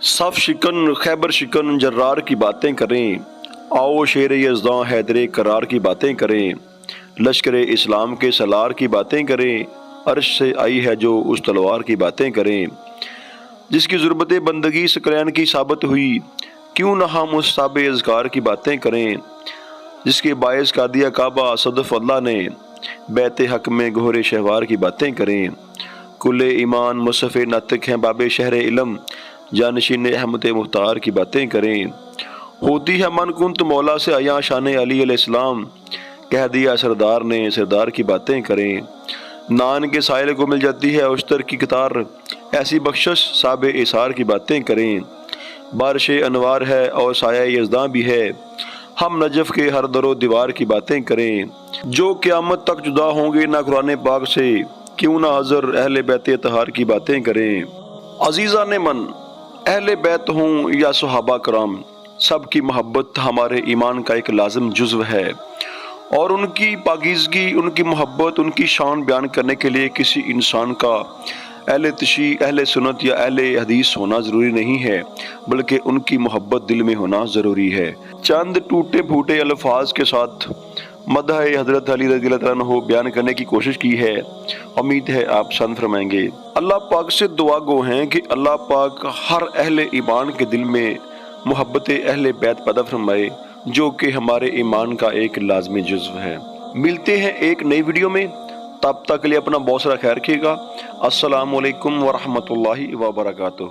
صف شکن خیبر شکن جرار کی باتیں کریں، آؤ شیر یزداں حیدر کرار کی باتیں کریں، لشکر اسلام کے سالار کی باتیں کریں، عرش سے آئی ہے جو اس تلوار کی باتیں کریں، جس کی ضربت بندگی ثقلین کی ثابت ہوئی، کیوں نہ ہم اس صاب اذکار کی باتیں کریں، جس کے باعث کا دیا کعبہ صدف اللہ نے، بیت حق میں گہر شہوار کی باتیں کریں، کل ایمان مصحف ناطق ہیں باب شہر علم، جانشین احمد مختار کی باتیں کریں، ہوتی ہے من کنت مولا سے عیاں شان علی علیہ السلام، کہہ دیا سردار نے سردار کی باتیں کریں، نان کے سائل کو مل جاتی ہے اشتر کی قطار، ایسی بخشش صاب اثار کی باتیں کریں، بارش انوار ہے اور سایہ یزداں بھی ہے، ہم نجف کے ہر در و دیوار کی باتیں کریں، جو قیامت تک جدا ہوں گے نہ قرآن پاک سے، کیوں نہ حضر اہل بیت اطہار کی باتیں کریں۔ عزیزان من، اہل بیت ہوں یا صحابہ کرام، سب کی محبت ہمارے ایمان کا ایک لازم جزو ہے، اور ان کی پاکیزگی، ان کی محبت، ان کی شان بیان کرنے کے لیے کسی انسان کا اہل تشیع، اہل سنت یا اہل حدیث ہونا ضروری نہیں ہے، بلکہ ان کی محبت دل میں ہونا ضروری ہے۔ چند ٹوٹے پھوٹے الفاظ کے ساتھ مدح حضرت علی رضی اللہ عنہ بیان کرنے کی کوشش کی ہے، امید ہے آپ پسند فرمائیں گے۔ اللہ پاک سے دعا گو ہیں کہ اللہ پاک ہر اہل ایمان کے دل میں محبت اہل بیت پیدا فرمائے، جو کہ ہمارے ایمان کا ایک لازمی جزو ہے۔ ملتے ہیں ایک نئی ویڈیو میں، تب تک کے لیے اپنا بہت سارا خیال رکھیے گا۔ السلام علیکم ورحمۃ اللہ وبرکاتہ۔